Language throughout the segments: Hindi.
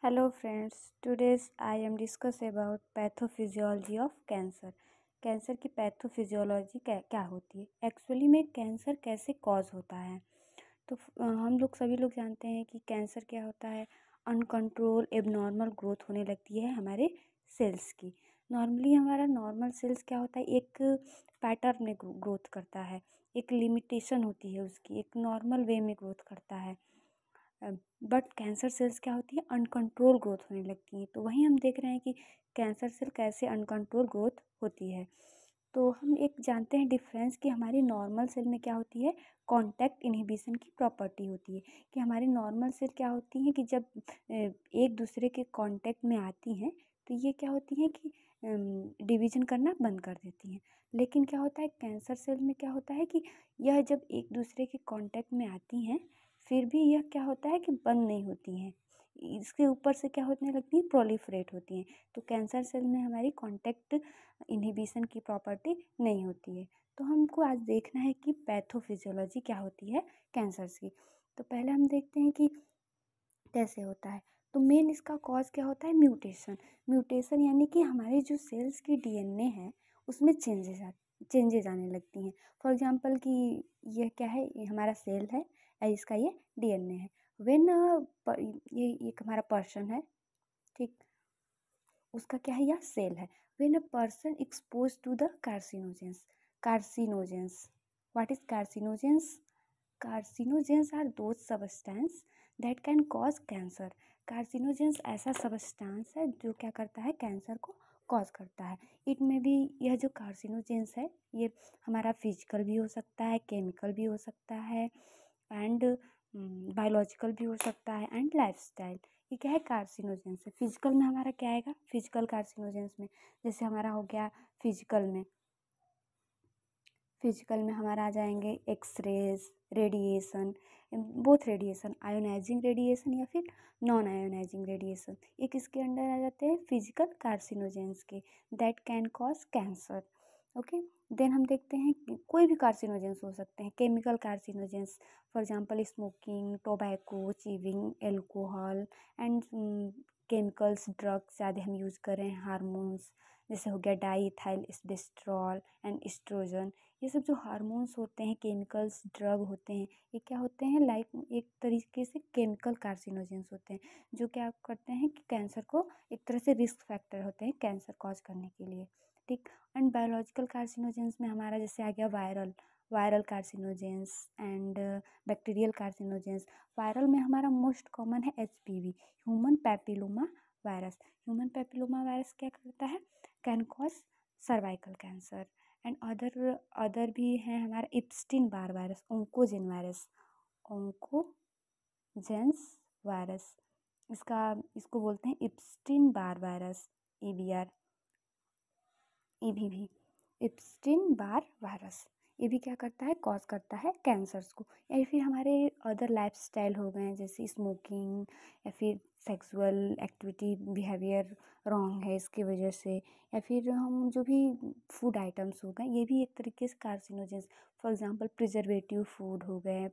Hello friends, today's I am discuss about pathophysiology of cancer. Cancer की पैथोफिजियोलॉजी क्या होती है, एक्चुअली में कैंसर कैसे कॉज होता है। तो हम लोग सभी लोग जानते हैं कि कैंसर क्या होता है। अनकंट्रोल एबनॉर्मल ग्रोथ होने लगती है हमारे सेल्स की। नॉर्मली हमारा नॉर्मल सेल्स क्या होता है, एक पैटर्न में ग्रोथ करता है, एक लिमिटेशन होती है उसकी, एक नॉर्मल वे में ग्रोथ करता है। बट कैंसर सेल्स क्या होती है, अनकंट्रोल ग्रोथ होने लगती हैं। तो वहीं हम देख रहे हैं कि कैंसर सेल कैसे अनकंट्रोल ग्रोथ होती है। तो हम एक जानते हैं डिफरेंस कि हमारी नॉर्मल सेल में क्या होती है, कांटेक्ट इनहिबिशन की प्रॉपर्टी होती है। कि हमारी नॉर्मल सेल क्या होती हैं कि जब एक दूसरे के कांटेक्ट में आती हैं तो ये क्या होती हैं कि डिवीजन करना बंद कर देती हैं। लेकिन क्या होता है कैंसर सेल में, क्या होता है कि यह जब एक दूसरे के कांटेक्ट में आती हैं फिर भी यह क्या होता है कि बंद नहीं होती हैं, इसके ऊपर से क्या होने लगती है, प्रोलिफरेट होती हैं। तो कैंसर सेल में हमारी कांटेक्ट इनहिबिशन की प्रॉपर्टी नहीं होती है। तो हमको आज देखना है कि पैथोफिजियोलॉजी क्या होती है कैंसर्स की। तो पहले हम देखते हैं कि कैसे होता है। तो मेन इसका कॉज क्या होता है, म्यूटेशन। म्यूटेशन यानी कि हमारे जो सेल्स की डीएनए है उसमें चेंजेस आने लगती हैं। फॉर एग्जांपल कि यह क्या है, ये हमारा सेल है और इसका ये डीएनए है। व्हेन ये एक हमारा पर्सन है, ठीक, उसका क्या है, यह सेल है। When a person expose to the carcinogens what is carcinogens? Carcinogens are those substance that can cause cancer. Carcinogens ऐसा सब्सटेंस है जो क्या करता है, कैंसर को कॉज करता है। इट में भी यह जो कार्सिनोजेंस है ये हमारा फिजिकल भी हो सकता है, केमिकल भी हो सकता है एंड बायोलॉजिकल भी हो सकता है एंड लाइफस्टाइल। ये क्या है, कार्सिनोजेंस है। फिजिकल में हमारा क्या आएगा, फिजिकल कार्सिनोजेंस में जैसे हमारा हो गया फिजिकल में हमारा आ जाएंगे x rays, radiation, both radiation, ionising radiation या फिर नॉन आयोनाइजिंग रेडिएशन, ये किसके अंडर आ जाते हैं, फिजिकल कार्सिनोजेंस के, that can cause cancer. Okay, then हम देखते हैं कि कोई भी कार्सिनोजेंस हो सकते हैं, chemical carcinogens, for example smoking, tobacco, chewing, alcohol and chemicals, drugs ज़्यादा हम यूज़ करें, हार्मोन्स जैसे हो गया डाईइथाइल एस्बेस्ट्रॉल एंड एस्ट्रोजन। ये सब जो हार्मोन्स होते हैं, केमिकल्स, ड्रग होते हैं, ये क्या होते हैं, लाइक एक तरीके से केमिकल कार्सिनोजेंस होते हैं जो क्या करते हैं कि कैंसर को, एक तरह से रिस्क फैक्टर होते हैं कैंसर कॉज करने के लिए, ठीक। एंड बायोलॉजिकल कार्सिनोजेंस में हमारा जैसे आ गया viral carcinogens and bacterial carcinogens. Viral में हमारा मोस्ट कॉमन है HPV, human papilloma virus. Human papilloma virus क्या करता है, can cause cervical cancer. And other भी हैं हमारा इप्स्टीन बार वायरस, ओंकोजेंस वायरस, इसको बोलते हैं Epstein Barr virus, EBR, EBV, Epstein Barr virus. ये भी क्या करता है, कॉज करता है कैंसर्स को। या फिर हमारे अदर लाइफस्टाइल हो गए जैसे स्मोकिंग या फिर सेक्सुअल एक्टिविटी बिहेवियर रॉन्ग है इसकी वजह से, या फिर हम जो भी फूड आइटम्स हो गए ये भी एक तरीके से carcinogens. For example preservative food हो गए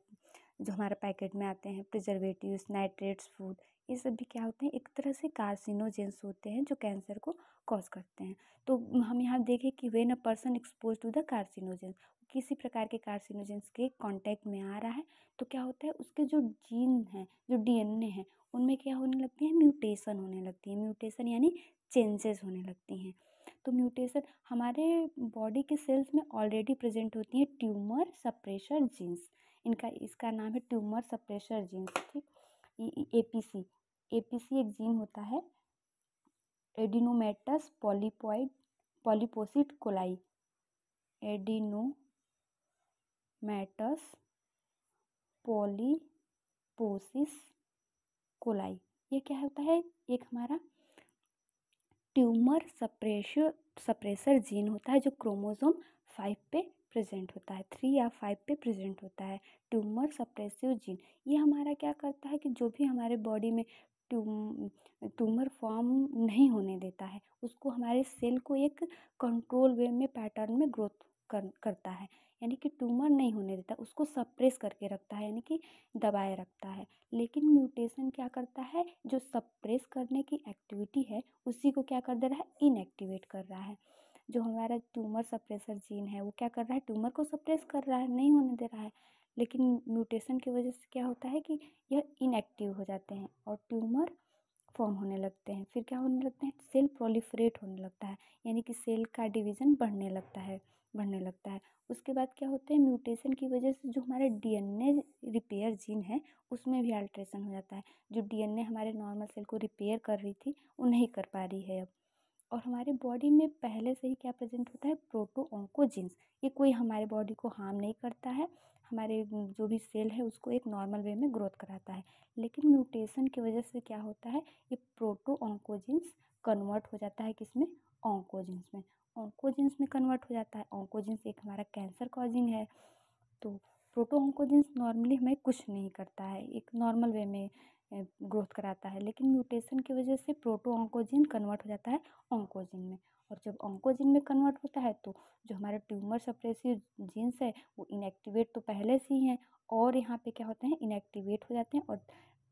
जो हमारे पैकेट में आते हैं, प्रिजर्वेटिव्स, नाइट्रेट्स फूड, ये सब भी क्या होते हैं, एक तरह से कार्सिनोजेंस होते हैं जो कैंसर को कॉज करते हैं। तो हम यहाँ देखें कि when a person expose to the carcinogens, किसी प्रकार के कार्सिनोजेंस के कांटेक्ट में आ रहा है तो क्या होता है, उसके जो जीन हैं, जो डीएनए हैं, उनमें क्या होने लगती है, म्यूटेशन होने लगती है। म्यूटेशन यानी चेंजेस होने लगती हैं। तो म्यूटेशन हमारे बॉडी के सेल्स में ऑलरेडी प्रेजेंट होती हैं ट्यूमर सप्रेशर जीन्स। इसका नाम है ट्यूमर सप्रेशर जीन्स, ठीक। एपीसी, एपीसी एक जीन होता है, एडिनोमेटस पॉलीपोसिट कोलाई, एडिनोमेटस पॉलीपोसिस कोलाई। ये क्या होता है, एक हमारा ट्यूमर सप्रेसर जीन होता है जो क्रोमोसोम 5 पे प्रेजेंट होता है, 3 या 5 पे प्रेजेंट होता है ट्यूमर सप्रेसिव जीन। ये हमारा क्या करता है कि जो भी हमारे बॉडी में ट्यूमर फॉर्म नहीं होने देता है उसको, हमारे सेल को एक कंट्रोल वे में पैटर्न में ग्रोथ करता है। यानी कि ट्यूमर नहीं होने देता, उसको सप्रेस करके रखता है, यानी कि दबाए रखता है। लेकिन म्यूटेशन क्या करता है, जो सप्रेस करने की एक्टिविटी है उसी को क्या कर दे रहा है, इनएक्टिवेट कर रहा है। जो हमारा ट्यूमर सप्रेसर जीन है वो क्या कर रहा है, ट्यूमर को सप्रेस कर रहा है, नहीं होने दे रहा है। लेकिन म्यूटेशन की वजह से क्या होता है कि यह इनएक्टिव हो जाते हैं और ट्यूमर फॉर्म होने लगते हैं। फिर क्या होने लगते हैं, सेल प्रोलिफरेट होने लगता है, यानी कि सेल का डिवीज़न बढ़ने लगता है। उसके बाद क्या होता है, म्यूटेशन की वजह से जो हमारे डीएनए रिपेयर जीन है उसमें भी अल्ट्रेशन हो जाता है। जो डीएनए हमारे नॉर्मल सेल को रिपेयर कर रही थी वो नहीं कर पा रही है अब। और हमारे बॉडी में पहले से ही क्या प्रेजेंट होता है, प्रोटो ऑन्कोजीन्स। ये कोई हमारे बॉडी को हार्म नहीं करता है, हमारे जो भी सेल है उसको एक नॉर्मल वे में ग्रोथ कराता है। लेकिन म्यूटेशन की वजह से क्या होता है, ये प्रोटो ऑन्कोजीन्स कन्वर्ट हो जाता है किसमें, ऑन्कोजीन्स में। ऑन्कोजीन्स में कन्वर्ट हो जाता है। ऑन्कोजीन्स एक हमारा कैंसर कॉजिंग है। तो प्रोटो ऑन्कोजीन्स नॉर्मली हमें कुछ नहीं करता है, एक नॉर्मल वे में ग्रोथ कराता है। लेकिन म्यूटेशन की वजह से प्रोटो ऑन्कोजीन कन्वर्ट हो जाता है ऑन्कोजीन में। और जब ऑन्कोजीन में कन्वर्ट होता है तो जो हमारे ट्यूमर सप्रेसिव जीन्स है वो इनएक्टिवेट तो पहले से ही हैं, और यहाँ पे क्या होते हैं, इनएक्टिवेट हो जाते हैं और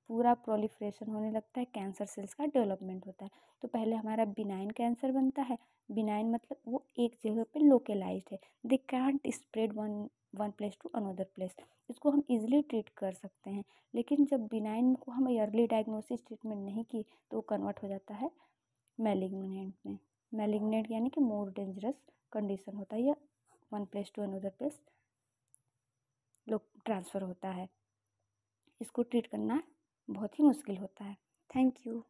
पूरा प्रोलिफरेशन होने लगता है, कैंसर सेल्स का डेवलपमेंट होता है। तो पहले हमारा बिनाइन कैंसर बनता है। बिनाइन मतलब वो एक जगह पे लोकेलाइज्ड है, they can't spread one place to another place, इसको हम इजीली ट्रीट कर सकते हैं। लेकिन जब बिनाइन को हम अर्ली डायग्नोसिस ट्रीटमेंट नहीं की तो वो कन्वर्ट हो जाता है मैलिग्नेंट में। मैलिग्नेंट यानी कि मोर डेंजरस कंडीशन होता है, या one place to another place लोग ट्रांसफ़र होता है। इसको ट्रीट करना बहुत ही मुश्किल होता है। Thank you.